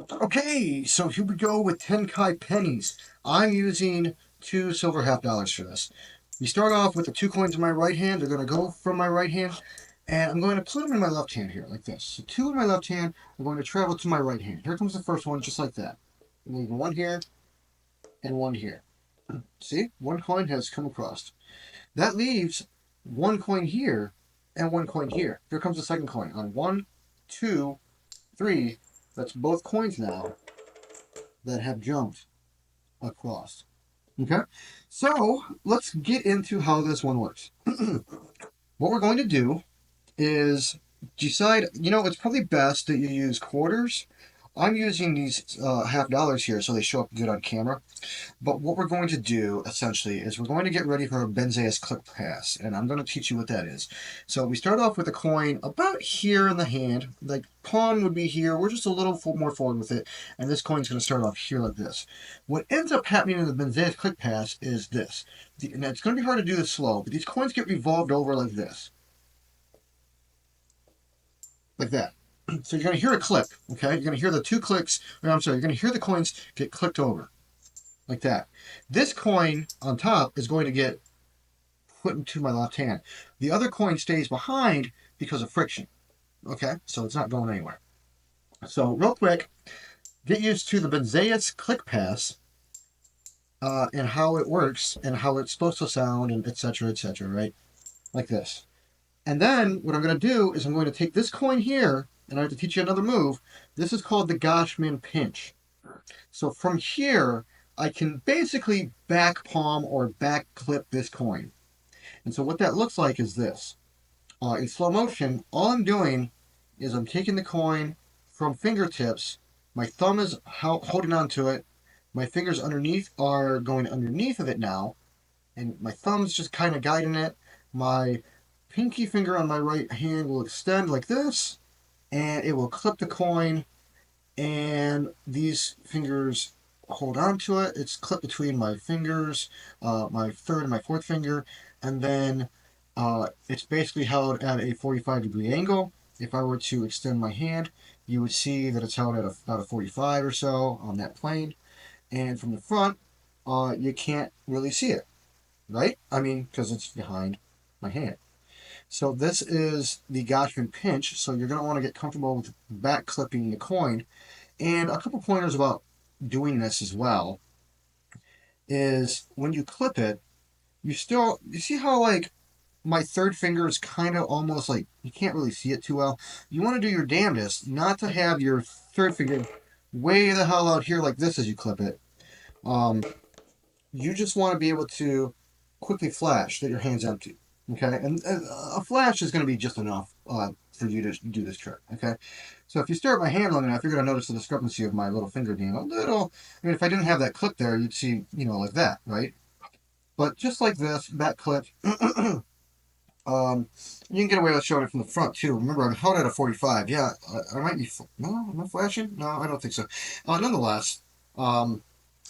Okay, so here we go with Tenkai pennies. I'm using two silver half dollars for this. We start off with the two coins in my right hand. They're going to go from my right hand, and I'm going to put them in my left hand here, like this. So two in my left hand are going to travel to my right hand. Here comes the first one, just like that. I'm leaving one here and one here. See, one coin has come across. That leaves one coin here and one coin here. Here comes the second coin on one, two, three. That's both coins now that have jumped across. Okay, so let's get into how this one works. What we're going to do is decide, it's probably best that you use quarters. I'm using these half dollars here so they show up good on camera. But what we're going to do essentially is we're going to get ready for a Benzais click pass, and I'm going to teach you what that is. So we start off with a coin about here in the hand, like pawn would be here. We're just a little more forward with it, and this coin's going to start off here like this. What ends up happening in the Benzais click pass is this. And it's going to be hard to do this slow, but these coins get revolved over like this, like that. So you're going to hear a click, okay? You're going to hear the two clicks, or I'm sorry, you're going to hear the coins get clicked over, like that. This coin on top is going to get put into my left hand. The other coin stays behind because of friction, okay? So it's not going anywhere. So real quick, get used to the Benzais click pass and how it works and how it's supposed to sound and etc., right? Like this. And then what I'm going to do is I'm going to take this coin here, and I have to teach you another move. This is called the Goshman pinch. So from here, I can basically back palm or back clip this coin. And so what that looks like is this. In slow motion, all I'm doing is I'm taking the coin from fingertips. My thumb is holding onto it. My fingers underneath are going underneath of it now. And my thumb's just kind of guiding it. My pinky finger on my right hand will extend like this. And it will clip the coin. And these fingers hold on to it. It's clipped between my fingers, my third and my fourth finger, and then it's basically held at a 45-degree angle. If I were to extend my hand, you would see that it's held at about a 45 or so on that plane. And from the front, you can't really see it, right? I mean, because it's behind my hand. So this is the Goshman pinch. So you're going to want to get comfortable with back clipping the coin. And a couple pointers about doing this as well is when you clip it, you see how like my third finger is kind of almost like you can't really see it too well. You want to do your damnedest not to have your third finger way the hell out here like this as you clip it. Um, you just want to be able to quickly flash that your hand's empty. Okay, and a flash is going to be just enough for you to do this trick. Okay, so if you stare at my hand long enough, you're going to notice the discrepancy of my little finger being a little. I mean, if I didn't have that clip there, you'd see, like that, right? But just like this, back clip. You can get away with showing it from the front too. Remember, I'm held at a 45. Yeah, I might be. No, am I flashing? No, I don't think so. Nonetheless, um,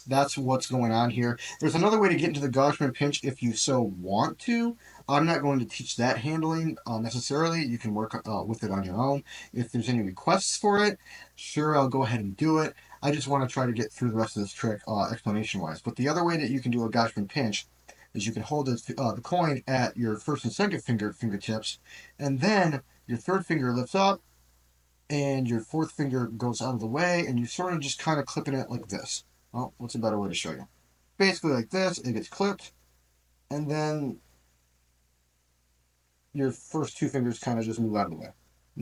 that's what's going on here. There's another way to get into the Goshman pinch if you so want to. I'm not going to teach that handling necessarily. You can work with it on your own. If there's any requests for it, sure, I'll go ahead and do it. I just want to try to get through the rest of this trick explanation-wise. But the other way that you can do a Goshman pinch is you can hold the coin at your first and second fingertips, and then your third finger lifts up, and your fourth finger goes out of the way, and you sort of just kind of clipping it like this. Well, what's a better way to show you? Basically like this, it gets clipped, and then your first two fingers kind of just move out of the way.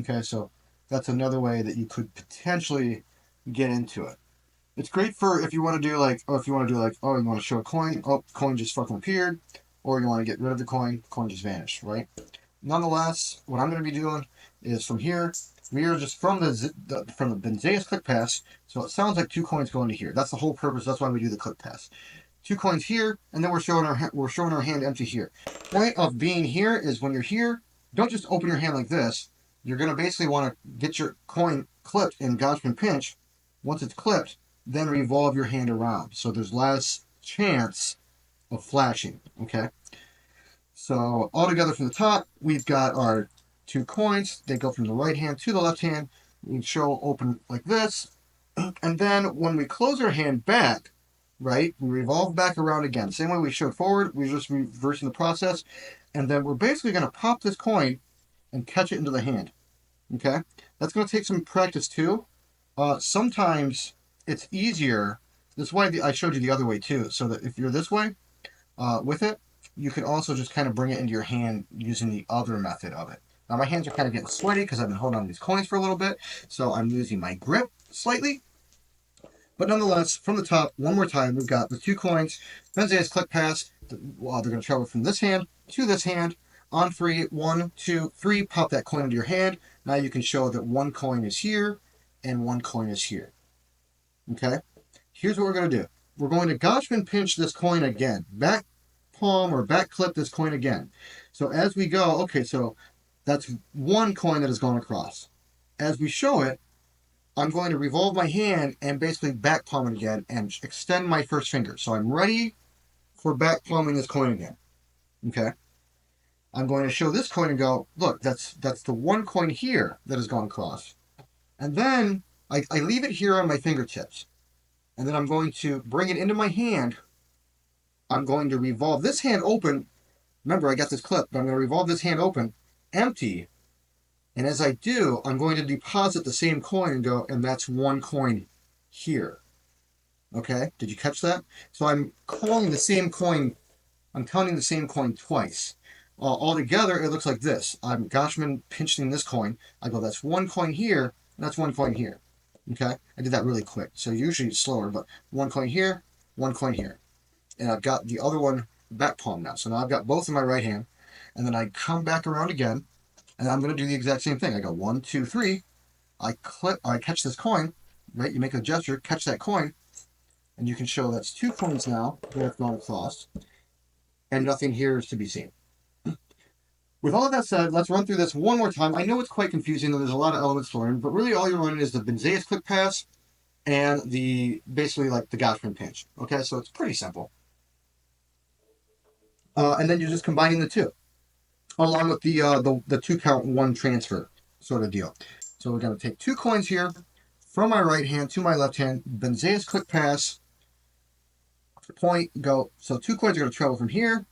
Okay, so that's another way that you could potentially get into it. It's great for if you want to do like, oh, you want to show a coin, oh, coin just fucking appeared, or you want to get rid of the coin just vanished, right? Nonetheless, what I'm going to be doing is from here, we are just from the Benzais click pass, so it sounds like two coins going to here. That's the whole purpose. That's why we do the click pass. Two coins here, and then we're showing our hand empty here. Point of being here is when you're here, don't just open your hand like this. You're going to basically want to get your coin clipped in Goshman pinch. Once it's clipped, then revolve your hand around, so there's less chance of flashing. Okay. So all together from the top, we've got our two coins. They go from the right hand to the left hand. We show open like this. And then when we close our hand back, right, we revolve back around again. Same way we showed forward, we're just reversing the process. And then we're basically going to pop this coin and catch it into the hand. Okay? That's going to take some practice too. Sometimes it's easier. That's why I showed you the other way too. So that if you're this way with it, you can also just kind of bring it into your hand using the other method of it. Now my hands are kind of getting sweaty because I've been holding on to these coins for a little bit. So I'm losing my grip slightly. But nonetheless, from the top, one more time, we've got the 2 coins. Benzais click pass. They're going to travel from this hand to this hand. On 3, 1, 2, 3, pop that coin into your hand. Now you can show that 1 coin is here and 1 coin is here. Okay? Here's what we're going to do. We're going to Goshman pinch this coin again. Back palm or back clip this coin again. So as we go, okay, so that's 1 coin that has gone across. As we show it, I'm going to revolve my hand and basically back palm it again and extend my first finger. So I'm ready for back palming this coin again. Okay? I'm going to show this coin and go, look, that's the 1 coin here that has gone across. And then I leave it here on my fingertips. And then I'm going to bring it into my hand. I'm going to revolve this hand open. Remember, I got this clip, but I'm going to revolve this hand open, empty. And as I do, I'm going to deposit the same coin and go, and that's 1 coin here. Okay? Did you catch that? So I'm calling the same coin, I'm counting the same coin twice. Altogether, it looks like this. I'm Goshman pinching this coin. I go, that's 1 coin here, and that's 1 coin here. Okay? I did that really quick. So usually it's slower, but 1 coin here, 1 coin here. And I've got the other one back palm now. So now I've got both in my right hand. And then I come back around again. And I'm going to do the exact same thing. I go 1, 2, 3. I catch this coin, right? You make a gesture, catch that coin, and you can show that's 2 coins now that have gone across, and nothing here is to be seen. With all of that said, let's run through this one more time. I know it's quite confusing, though there's a lot of elements to learn, but really all you're learning is the Benzais click pass and basically like the Goshman pinch. Okay, so it's pretty simple. And then you're just combining the two, along with the 2 count 1 transfer sort of deal. So we're going to take 2 coins here from my right hand to my left hand, Benzais click pass, point, go. So 2 coins are going to travel from here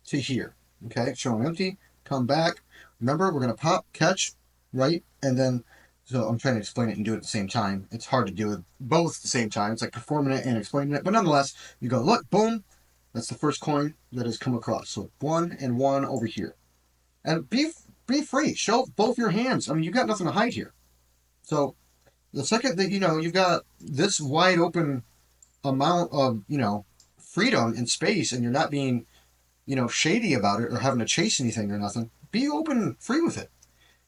to here. Okay, show them empty, come back. Remember, we're going to pop, catch, right? And then, so I'm trying to explain it and do it at the same time. It's hard to do it both at the same time. It's like performing it and explaining it. But nonetheless, you go, look, boom. That's the first coin that has come across. So 1 and 1 over here. And be free. Show both your hands. I mean, you've got nothing to hide here. So the second that, you've got this wide open amount of, freedom and space, and you're not being, shady about it or having to chase anything or nothing, be open and free with it.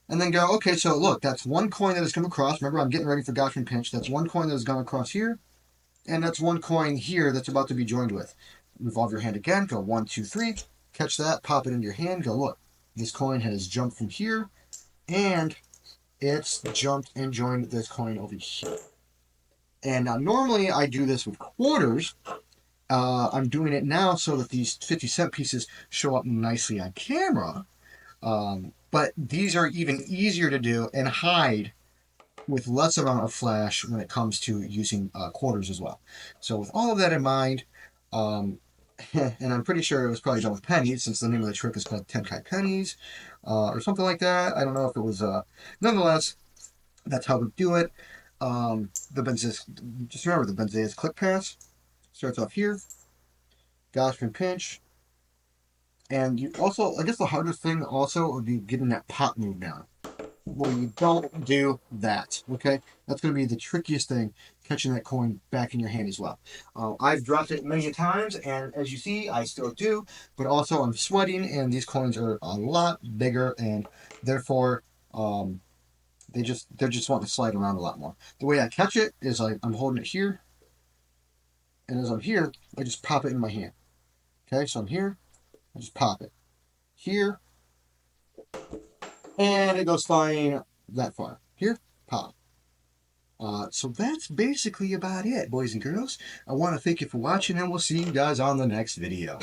And then go, okay, so look, that's 1 coin that has come across. Remember, I'm getting ready for Goshman pinch. That's 1 coin that has gone across here. And that's 1 coin here that's about to be joined with. Revolve your hand again. Go 1, 2, 3. Catch that. Pop it into your hand. Go, look. This coin has jumped from here, and it's jumped and joined this coin over here. And now normally I do this with quarters. I'm doing it now so that these 50-cent pieces show up nicely on camera. But these are even easier to do and hide with less amount of flash when it comes to using quarters as well. So with all of that in mind, and I'm pretty sure it was probably done with pennies, since the name of the trick is called 10 Kai pennies, or something like that. I don't know if it was, nonetheless, that's how we do it. Just remember the Benzais click pass starts off here, Goshman pinch, and you also, I guess the hardest thing also would be getting that pop move down. Well, you don't do that, okay? That's going to be the trickiest thing, catching that coin back in your hand as well. I've dropped it many times, and as you see, I still do, but also I'm sweating, and these coins are a lot bigger, and therefore, they're just wanting to slide around a lot more. The way I catch it is I'm holding it here, and as I'm here, I just pop it in my hand. Okay, so I'm here, I just pop it. Here, and it goes flying that far. Here, pop. So that's basically about it, boys and girls. I want to thank you for watching, and we'll see you guys on the next video.